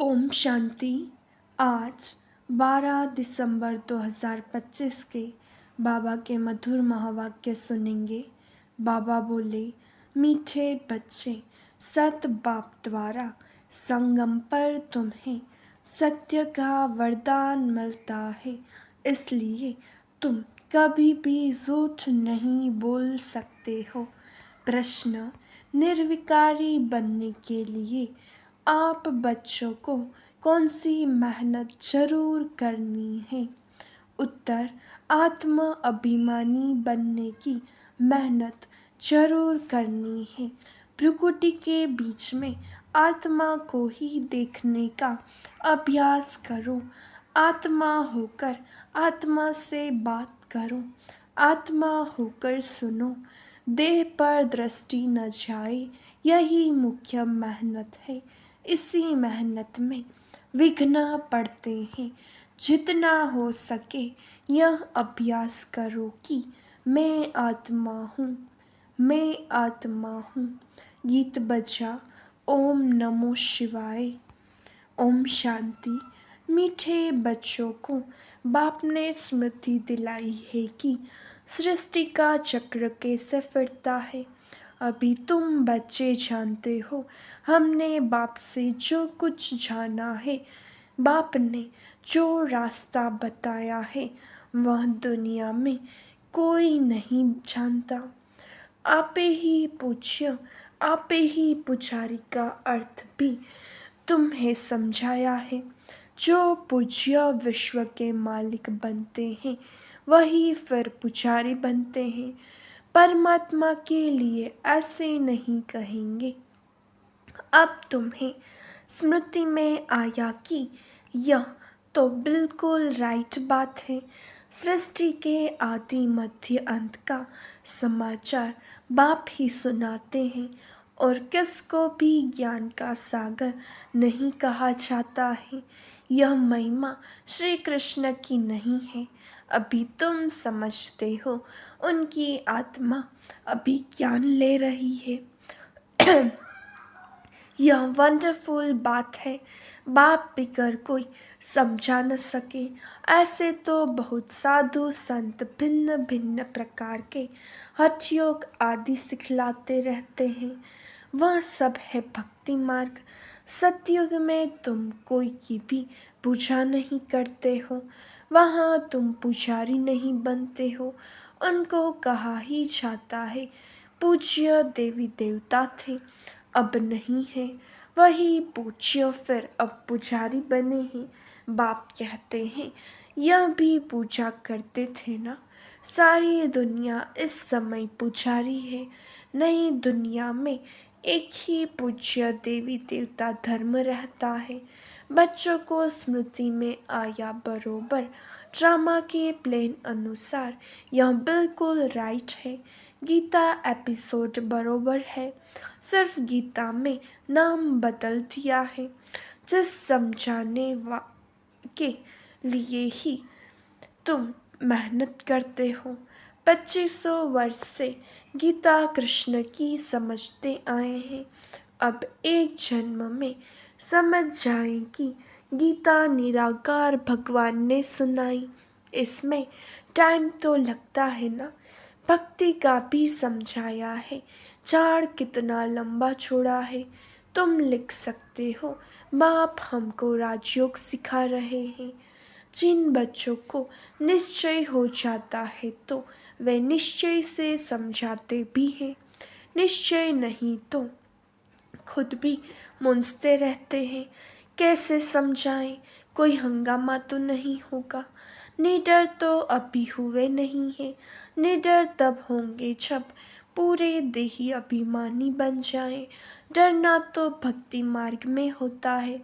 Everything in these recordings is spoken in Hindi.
ओम शांति। आज 12 दिसंबर 2025 के बाबा के मधुर महावाक्य सुनेंगे। बाबा बोले, मीठे बच्चे, सत बाप द्वारा संगम पर तुम्हें सत्य का वरदान मिलता है, इसलिए तुम कभी भी झूठ नहीं बोल सकते हो। प्रश्न, निर्विकारी बनने के लिए आप बच्चों को कौन सी मेहनत जरूर करनी है? उत्तर, आत्म अभिमानी बनने की मेहनत जरूर करनी है। प्रकृति के बीच में आत्मा को ही देखने का अभ्यास करो। आत्मा होकर आत्मा से बात करो। आत्मा होकर सुनो। देह पर दृष्टि न जाए, यही मुख्य मेहनत है। इसी मेहनत में विघ्न पड़ते हैं। जितना हो सके यह अभ्यास करो कि मैं आत्मा हूँ, मैं आत्मा हूँ। गीत बजा। ओम नमो शिवाय। ओम शांति। मीठे बच्चों को बाप ने स्मृति दिलाई है कि सृष्टि का चक्र कैसे फिरता है। अभी तुम बच्चे जानते हो, हमने बाप से जो कुछ जाना है, बाप ने जो रास्ता बताया है, वह दुनिया में कोई नहीं जानता। आपे ही पूज्य, आपे ही पुजारी का अर्थ भी तुम्हें समझाया है। जो पूज्य विश्व के मालिक बनते हैं, वही फिर पुजारी बनते हैं। परमात्मा के लिए ऐसे नहीं कहेंगे। अब तुम्हें स्मृति में आया कि यह तो बिल्कुल राइट बात है। सृष्टि के आदि मध्य अंत का समाचार बाप ही सुनाते हैं और किसको भी ज्ञान का सागर नहीं कहा जाता है। यह महिमा श्री कृष्ण की नहीं है। अभी तुम समझते हो, उनकी आत्मा अभी ज्ञान ले रही है। यह वंडरफुल बात है। बाप बिगर कोई समझा न सके। ऐसे तो बहुत साधु संत भिन्न भिन्न प्रकार के हठ योग आदि सिखलाते रहते हैं। वह सब है भक्ति मार्ग। सतयुग में तुम कोई की भी पूजा नहीं करते हो। वहाँ तुम पुजारी नहीं बनते हो। उनको कहा ही जाता है पूज्य देवी देवता थे, अब नहीं है। वही पूज्य फिर अब पुजारी बने हैं। बाप कहते हैं, यह भी पूजा करते थे ना। सारी दुनिया इस समय पुजारी है। नई दुनिया में एक ही पूज्य देवी देवता धर्म रहता है। बच्चों को स्मृति में आया बरोबर। ड्रामा के प्लान अनुसार यह बिल्कुल राइट है। गीता एपिसोड बरोबर है। सिर्फ गीता में नाम बदल दिया है। जिस समझाने के लिए ही तुम मेहनत करते हो। 2500 वर्ष से गीता कृष्ण की समझते आए हैं। अब एक जन्म में समझ जाए कि गीता निराकार भगवान ने सुनाई। इसमें टाइम तो लगता है ना। भक्ति का भी समझाया है। झाड़ कितना लंबा छोड़ा है। तुम लिख सकते हो, बाप हमको राजयोग सिखा रहे हैं। जिन बच्चों को निश्चय हो जाता है तो वे निश्चय से समझाते भी हैं। निश्चय नहीं तो खुद भी मूंझते रहते हैं। कैसे समझाएं? कोई हंगामा तो नहीं होगा। निडर तो अभी हुए नहीं है। निडर तब होंगे जब पूरे देही अभिमानी बन जाए। डरना तो भक्ति मार्ग में होता है।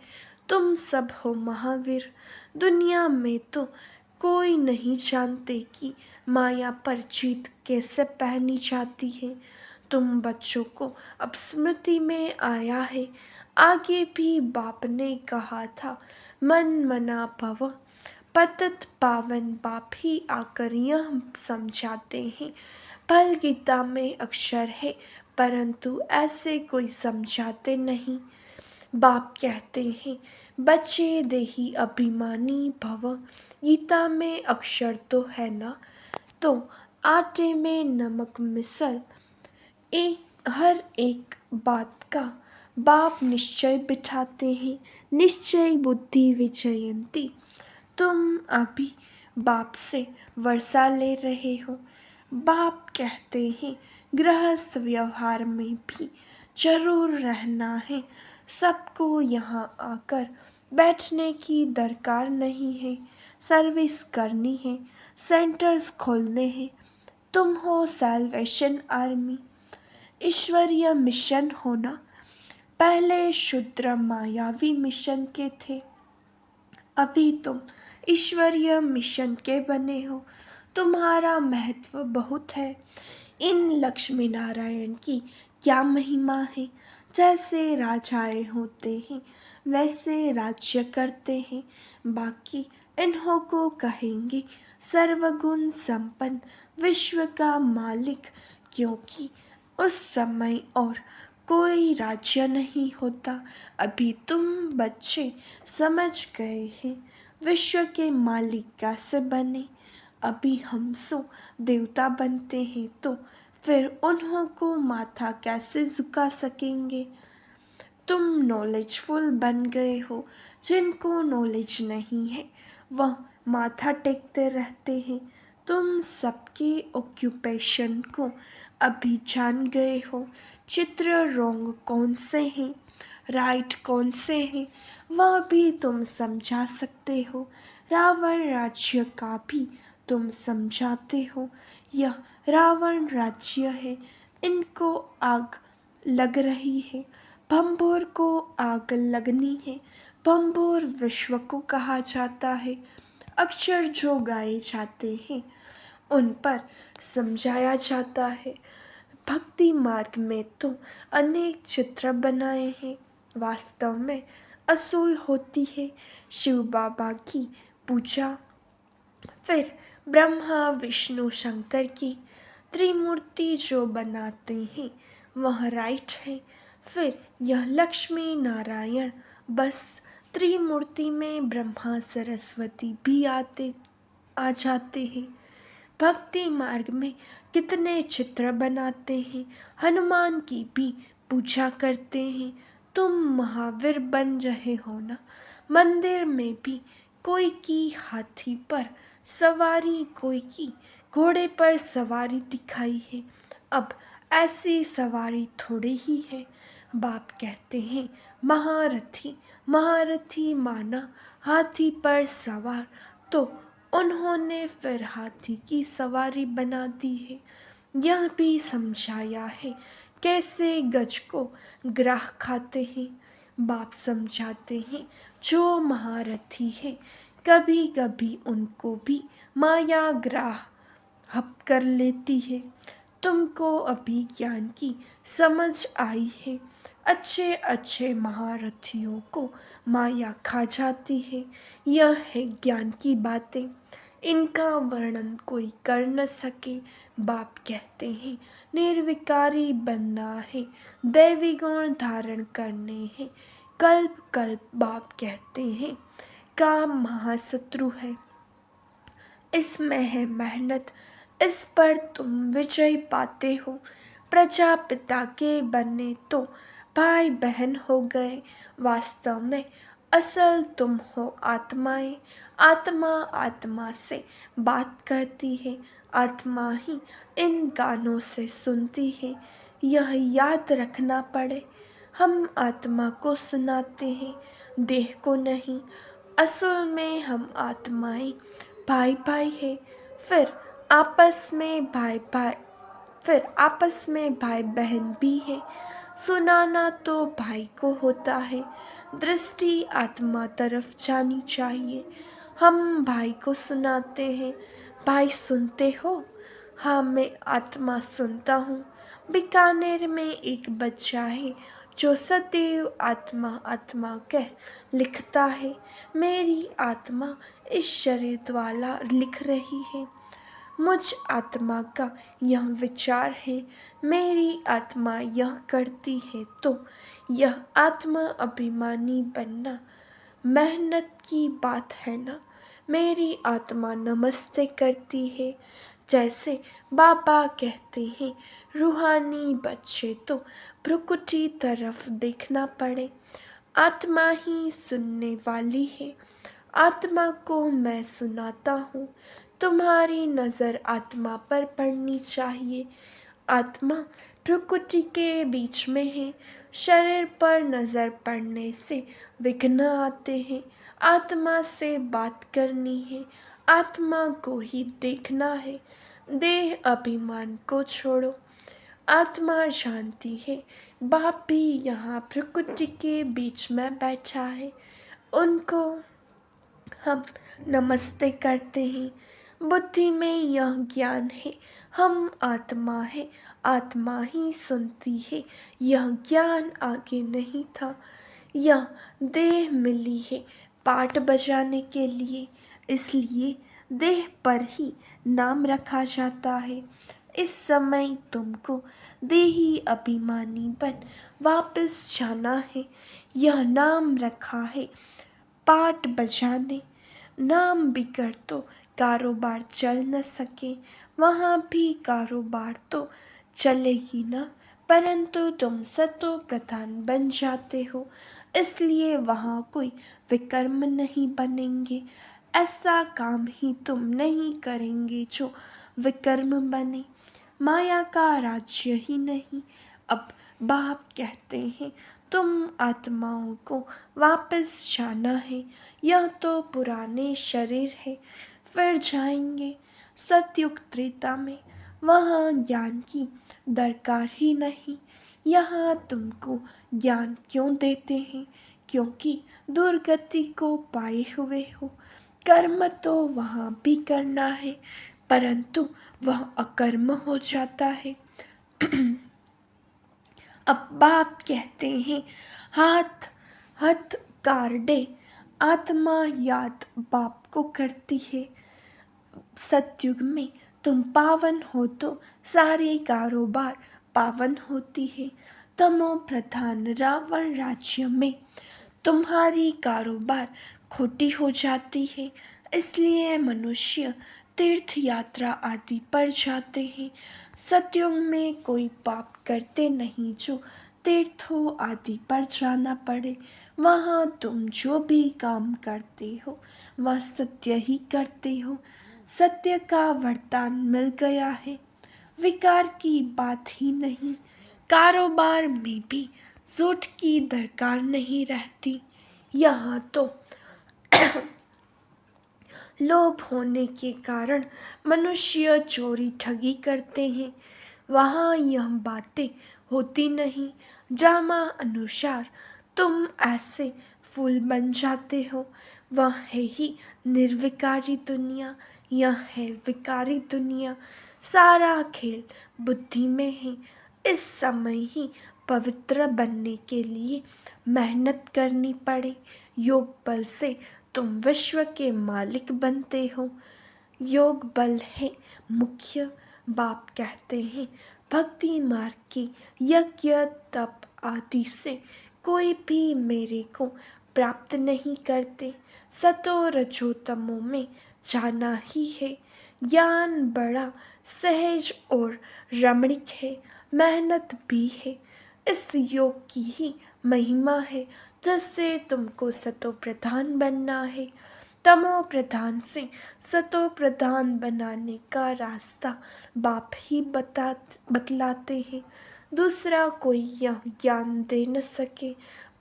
तुम सब हो महावीर। दुनिया में तो कोई नहीं जानते कि माया पर जीत कैसे पहनी जाती है। तुम बच्चों को अब स्मृति में आया है। आगे भी बाप ने कहा था, मन मना भव। पतित पावन बाप ही आकर यह समझाते हैं। भल गीता में अक्षर है, परंतु ऐसे कोई समझाते नहीं। बाप कहते हैं बच्चे देही अभिमानी भव। गीता में अक्षर तो है ना, तो आटे में नमक मिसल हर एक बात का बाप निश्चय बिठाते हैं। निश्चय बुद्धि विजयंती। तुम अभी बाप से वर्षा ले रहे हो। बाप कहते हैं गृहस्थ व्यवहार में भी जरूर रहना है। सबको यहाँ आकर बैठने की दरकार नहीं है। सर्विस करनी है, सेंटर्स खोलने हैं। तुम हो सैल्वेशन आर्मी, ईश्वरीय मिशन होना। पहले शुद्र मायावी मिशन के थे, अभी तुम ईश्वरीय मिशन के बने हो। तुम्हारा महत्व बहुत है। इन लक्ष्मी नारायण की क्या महिमा है। जैसे राजाएं होते हैं वैसे राज्य करते हैं। बाकी इन्हों को कहेंगे सर्वगुण संपन्न विश्व का मालिक, क्योंकि उस समय और कोई राज्य नहीं होता। अभी तुम बच्चे समझ गए हैं विश्व के मालिक कैसे बने। अभी हम सो देवता बनते हैं तो फिर उन्हों को माथा कैसे झुका सकेंगे। तुम नॉलेजफुल बन गए हो। जिनको नॉलेज नहीं है वह माथा टेकते रहते हैं। तुम सबके ऑक्यूपेशन को अभी जान गए हो। चित्र रॉन्ग कौन से हैं, राइट कौन से हैं, वह भी तुम समझा सकते हो। रावण राज्य का भी तुम समझाते हो। यह रावण राज्य है, इनको आग लग रही है। भंभोर को आग लगनी है। भंभोर विश्व को कहा जाता है। अक्षर जो गाए जाते हैं उन पर समझाया जाता है। भक्ति मार्ग में तो अनेक चित्र बनाए हैं, वास्तव में असूल होती है शिव बाबा की पूजा। फिर ब्रह्मा विष्णु शंकर की त्रिमूर्ति जो बनाते हैं वह राइट है। फिर यह लक्ष्मी नारायण, बस त्रिमूर्ति में ब्रह्मा सरस्वती भी आ जाते हैं। भक्ति मार्ग में कितने चित्र बनाते हैं, हनुमान की भी पूजा करते हैं। तुम महावीर बन रहे हो ना। मंदिर में भी कोई की हाथी पर सवारी, कोई की घोड़े पर सवारी दिखाई है। अब ऐसी सवारी थोड़ी ही है। बाप कहते हैं महारथी, महारथी माना हाथी पर सवार, तो उन्होंने फिर हाथी की सवारी बना दी है। यह भी समझाया है कैसे गज को ग्राह खाते हैं। बाप समझाते हैं जो महारथी है कभी कभी उनको भी माया ग्राह हप कर लेती है। तुमको अभी ज्ञान की समझ आई है। अच्छे अच्छे महारथियों को माया खा जाती है। यह है ज्ञान की बातें, इनका वर्णन कोई कर न सके। बाप कहते हैं निर्विकारी बनना है, दैवी गुण धारण करने हैं। कल्प कल्प बाप कहते हैं काम महाशत्रु है, इसमें है मेहनत, इस पर तुम विजय पाते हो। प्रजापिता के बने तो भाई बहन हो गए। वास्तव में असल तुम हो आत्माएं। आत्मा आत्मा से बात करती है, आत्मा ही इन गानों से सुनती है। यह याद रखना पड़े, हम आत्मा को सुनाते हैं, देह को नहीं। असल में हम आत्माएं भाई भाई है। फिर आपस में भाई भाई फिर आपस में भाई बहन भी है। सुनाना तो भाई को होता है, दृष्टि आत्मा तरफ जानी चाहिए। हम भाई को सुनाते हैं, भाई सुनते हो। हाँ, मैं आत्मा सुनता हूँ। बीकानेर में एक बच्चा है जो सदैव आत्मा आत्मा कह लिखता है। मेरी आत्मा इस शरीर द्वारा लिख रही है। मुझ आत्मा का यह विचार है, मेरी आत्मा यह करती है तो यह आत्मा अभिमानी बनना मेहनत की बात है ना। मेरी आत्मा नमस्ते करती है, जैसे बाबा कहते हैं रूहानी बच्चे तो प्रकृति तरफ देखना पड़े। आत्मा ही सुनने वाली है, आत्मा को मैं सुनाता हूँ। तुम्हारी नज़र आत्मा पर पड़नी चाहिए। आत्मा प्रकृति के बीच में है, शरीर पर नज़र पड़ने से विघ्न आते हैं। आत्मा से बात करनी है, आत्मा को ही देखना है। देह अभिमान को छोड़ो। आत्मा जानती है बाप भी यहाँ प्रकृति के बीच में बैठा है, उनको हम नमस्ते करते हैं। बुद्धि में यह ज्ञान है हम आत्मा है, आत्मा ही सुनती है। यह ज्ञान आगे नहीं था, यह देह मिली है पाठ बजाने के लिए, इसलिए देह पर ही नाम रखा जाता है। इस समय तुमको देही अभिमानी बन वापस जाना है। यह नाम रखा है पाठ बजाने, नाम बिगड़ तो कारोबार चल न सके। वहाँ भी कारोबार तो चले ही ना, परंतु तुम सतो प्रधान बन जाते हो, इसलिए वहाँ कोई विकर्म नहीं बनेंगे। ऐसा काम ही तुम नहीं करेंगे जो विकर्म बने। माया का राज्य ही नहीं। अब बाप कहते हैं तुम आत्माओं को वापस जाना है। यह तो पुराने शरीर है, फिर जाएंगे सतयुग त्रेता में, वहाँ ज्ञान की दरकार ही नहीं। यहाँ तुमको ज्ञान क्यों देते हैं? क्योंकि दुर्गति को पाए हुए हो। कर्म तो वहाँ भी करना है, परंतु वह अकर्म हो जाता है। अब बाप कहते हैं हाथ हथ कार्डे, आत्मा याद बाप को करती है। सतयुग में तुम पावन हो तो सारे कारोबार पावन होती है। तमो प्रधान रावण राज्य में तुम्हारी कारोबार खोटी हो जाती है, इसलिए मनुष्य तीर्थ यात्रा आदि पर जाते हैं। सतयुग में कोई पाप करते नहीं जो तीर्थों आदि पर जाना पड़े। वहाँ तुम जो भी काम करते हो वह सत्य ही करते हो। सत्य का वरदान मिल गया है, विकार की बात ही नहीं। कारोबार में भी झूठ की दरकार नहीं रहती। यहाँ तो लोभ होने के कारण मनुष्य चोरी ठगी करते हैं, वहाँ यह बातें होती नहीं। ड्रामा अनुसार तुम ऐसे फूल बन जाते हो। वह है ही निर्विकारी दुनिया, यह है विकारी दुनिया। सारा खेल बुद्धि में है। इस समय ही पवित्र बनने के लिए मेहनत करनी पड़े। योग बल से तुम विश्व के मालिक बनते हो। योग बल है मुख्य। बाप कहते हैं भक्ति मार्ग की यज्ञ तप आदि से कोई भी मेरे को प्राप्त नहीं करते। सतो रजो तमो में जाना ही है। ज्ञान बड़ा सहज और रमणीक है, मेहनत भी है। इस योग की ही महिमा है जिससे तुमको सतो प्रधान बनना है। तमो प्रधान से सतो प्रधान बनाने का रास्ता बाप ही बतलाते हैं, दूसरा कोई यह ज्ञान दे न सके।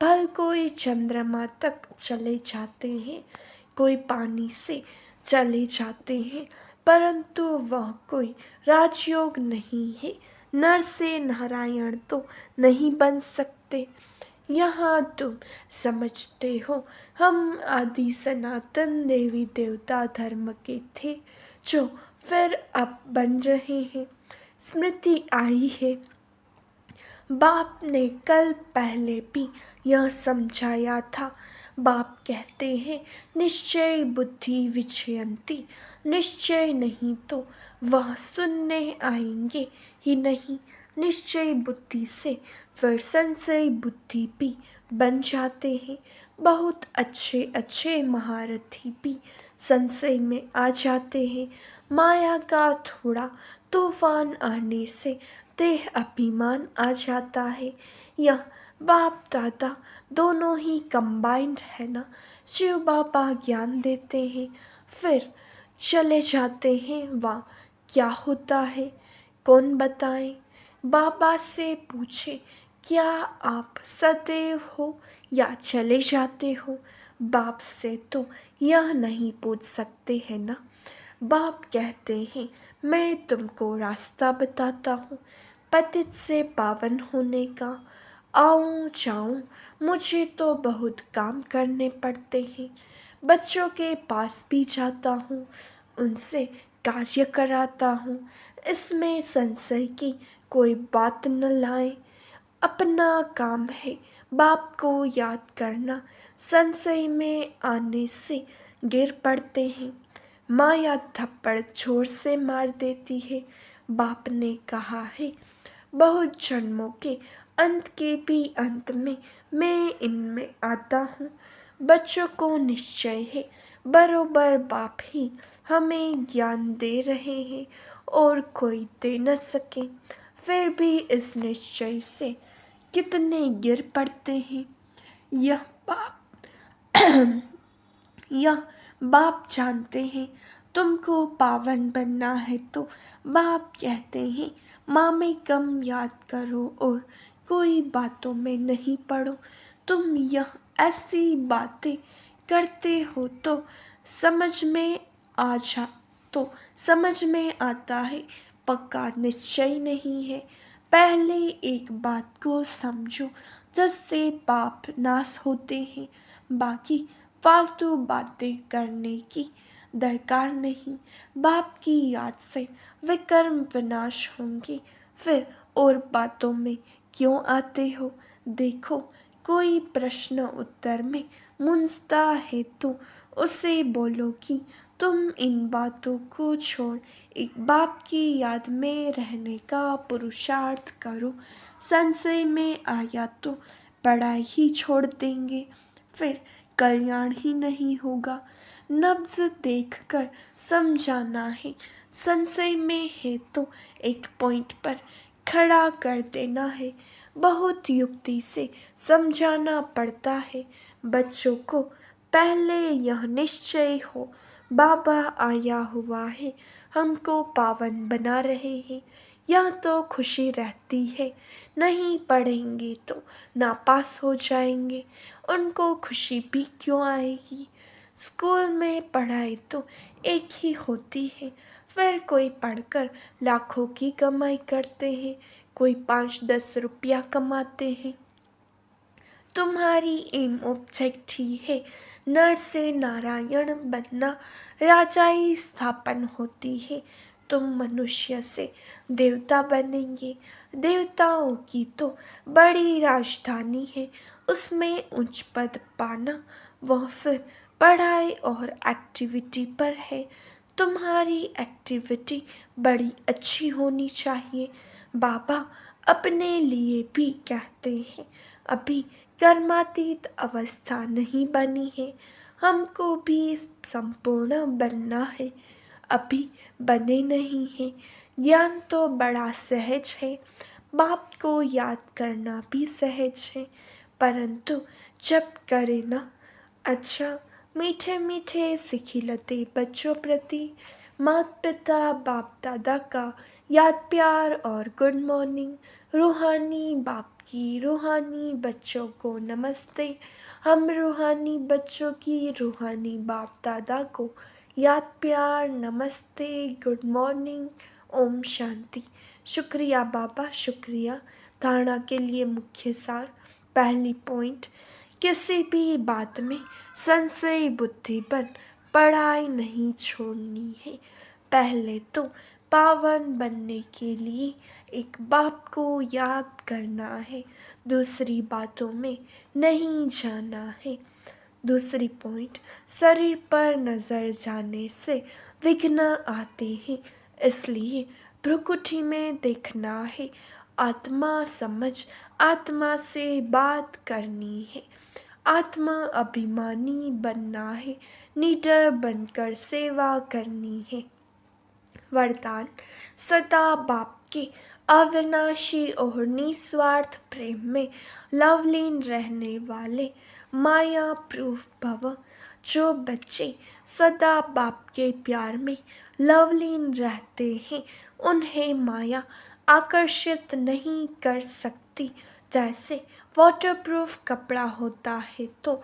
भल कोई चंद्रमा तक चले जाते हैं, कोई पानी से चले जाते हैं, परंतु वह कोई राजयोग नहीं है। नर से नारायण तो नहीं बन सकते। यहाँ तुम समझते हो हम आदि सनातन देवी देवता धर्म के थे जो फिर अब बन रहे हैं। स्मृति आई है, बाप ने कल पहले भी यह समझाया था। बाप कहते हैं निश्चय बुद्धि विचयंती, निश्चय नहीं तो वह सुनने आएंगे ही नहीं। निश्चय बुद्धि से फिर संशय बुद्धि भी बन जाते हैं। बहुत अच्छे अच्छे महारथी भी संशय में आ जाते हैं। माया का थोड़ा तूफान आने से देह अभिमान आ जाता है। यह बाप दादा दोनों ही कंबाइंड है ना। शिव बाबा ज्ञान देते हैं फिर चले जाते हैं। वहाँ क्या होता है कौन बताए। बाबा से पूछे क्या आप सदैव हो या चले जाते हो। बाप से तो यह नहीं पूछ सकते हैं ना। बाप कहते हैं मैं तुमको रास्ता बताता हूँ पतित से पावन होने का। आऊँ जाऊँ मुझे तो बहुत काम करने पड़ते हैं। बच्चों के पास भी जाता हूँ, उनसे कार्य कराता हूँ। इसमें संशय की कोई बात न लाए। अपना काम है बाप को याद करना। संशय में आने से गिर पड़ते हैं। माया थप्पड़ जोर से मार देती है। बाप ने कहा है बहुत जन्मों के अंत के भी अंत में मैं इनमें आता हूँ। बच्चों को निश्चय है बरोबर बाप ही हमें ज्ञान दे रहे हैं और कोई दे न सके। फिर भी इस निश्चय से कितने गिर पड़ते हैं। यह बाप यह बाप जानते हैं तुमको पावन बनना है तो बाप कहते हैं माँ में कम याद करो और कोई बातों में नहीं पड़ो। तुम यह ऐसी बातें करते हो तो समझ में आ जा तो समझ में आता है पक्का निश्चय नहीं है। पहले एक बात को समझो जिससे पाप नाश होते हैं। बाकी फालतू बातें करने की दरकार नहीं। बाप की याद से विकर्म विनाश होंगे फिर और बातों में क्यों आते हो। देखो कोई प्रश्न उत्तर में मुंजता है तो उसे बोलो कि तुम इन बातों को छोड़ एक बाप की याद में रहने का पुरुषार्थ करो। संशय में आया तो पढ़ाई ही छोड़ देंगे फिर कल्याण ही नहीं होगा। नब्ज देखकर समझाना है। संशय में है तो एक पॉइंट पर खड़ा कर देना है। बहुत युक्ति से समझाना पड़ता है बच्चों को। पहले यह निश्चय हो बाबा आया हुआ है हमको पावन बना रहे हैं। यह तो खुशी रहती है नहीं पढ़ेंगे तो नापास हो जाएंगे। उनको खुशी भी क्यों आएगी। स्कूल में पढ़ाई तो एक ही होती है फिर कोई पढ़कर लाखों की कमाई करते हैं कोई 5-10 रुपया कमाते हैं। तुम्हारी एम ऑब्जेक्ट ही है नर से नारायण बनना। राजाई स्थापन होती है तुम मनुष्य से देवता बनेंगे। देवताओं की तो बड़ी राजधानी है उसमें उच्च पद पाना वह फिर पढ़ाई और एक्टिविटी पर है। तुम्हारी एक्टिविटी बड़ी अच्छी होनी चाहिए। बाबा अपने लिए भी कहते हैं अभी कर्मातीत अवस्था नहीं बनी है हमको भी संपूर्ण बनना है। अभी बने नहीं हैं। ज्ञान तो बड़ा सहज है बाप को याद करना भी सहज है परंतु जब करे ना। अच्छा मीठे मीठे सिखिलते बच्चों प्रति माता पिता बाप दादा का याद प्यार और गुड मॉर्निंग। रूहानी बाप की रूहानी बच्चों को नमस्ते। हम रूहानी बच्चों की रूहानी बाप दादा को याद प्यार नमस्ते गुड मॉर्निंग ओम शांति। शुक्रिया बाबा शुक्रिया। धारणा के लिए मुख्य सार। पहली पॉइंट किसी भी बात में संशय बुद्धि बन पढ़ाई नहीं छोड़नी है। पहले तो पावन बनने के लिए एक बाप को याद करना है दूसरी बातों में नहीं जाना है। दूसरी पॉइंट, शरीर पर नजर जाने से विघ्न आते हैं, इसलिए प्रकृति में देखना है, आत्मा समझ, आत्मा से बात करनी है, आत्मा अभिमानी बनना है, निडर बनकर सेवा करनी है। वरदान, सदा बाप के अविनाशी और निस्वार्थ प्रेम में लवलीन रहने वाले माया प्रूफ भव। जो बच्चे सदा बाप के प्यार में लवलीन रहते हैं, उन्हें माया आकर्षित नहीं कर सकती। जैसे वाटरप्रूफ कपड़ा होता है तो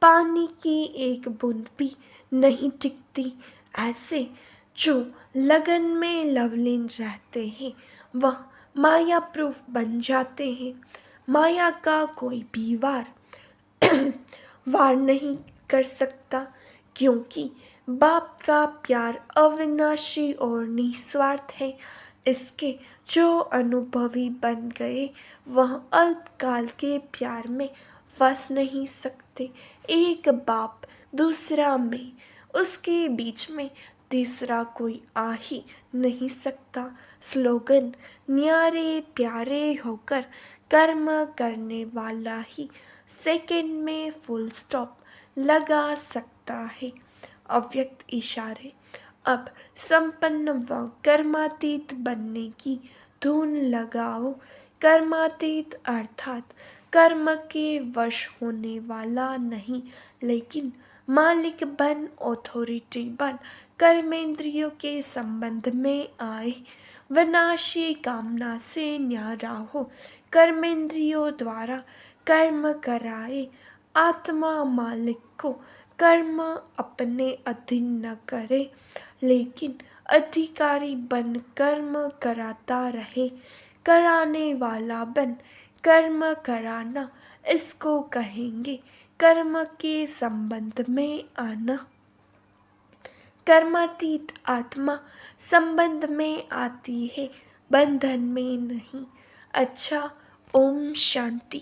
पानी की एक बूंद भी नहीं टिकती, ऐसे जो लगन में लवलीन रहते हैं वह माया प्रूफ बन जाते हैं। माया का कोई भी वार नहीं कर सकता, क्योंकि बाप का प्यार अविनाशी और निस्वार्थ है। इसके जो अनुभवी बन गए वह अल्पकाल के प्यार में फंस नहीं सकते। एक बाप दूसरा में, उसके बीच में तीसरा कोई आ ही नहीं सकता। स्लोगन, न्यारे प्यारे होकर कर्म करने वाला ही सेकंड में फुल स्टॉप लगा सकता है। अव्यक्त इशारे, अब संपन्न व कर्मातीत बनने की धुन लगाओ। कर्मातीत अर्थात कर्म के वश होने वाला नहीं, लेकिन मालिक बन, अथॉरिटी बन, कर्मेंद्रियों के संबंध में आए, विनाशी कामना से न्यारा हो, कर्मेंद्रियों द्वारा कर्म कराए। आत्मा मालिक को कर्म अपने अधीन न करे, लेकिन अधिकारी बन कर्म कराता रहे। कराने वाला बन कर्म कराना, इसको कहेंगे कर्म के संबंध में आना। कर्मातीत आत्मा संबंध में आती है, बंधन में नहीं। अच्छा, ओम शांति।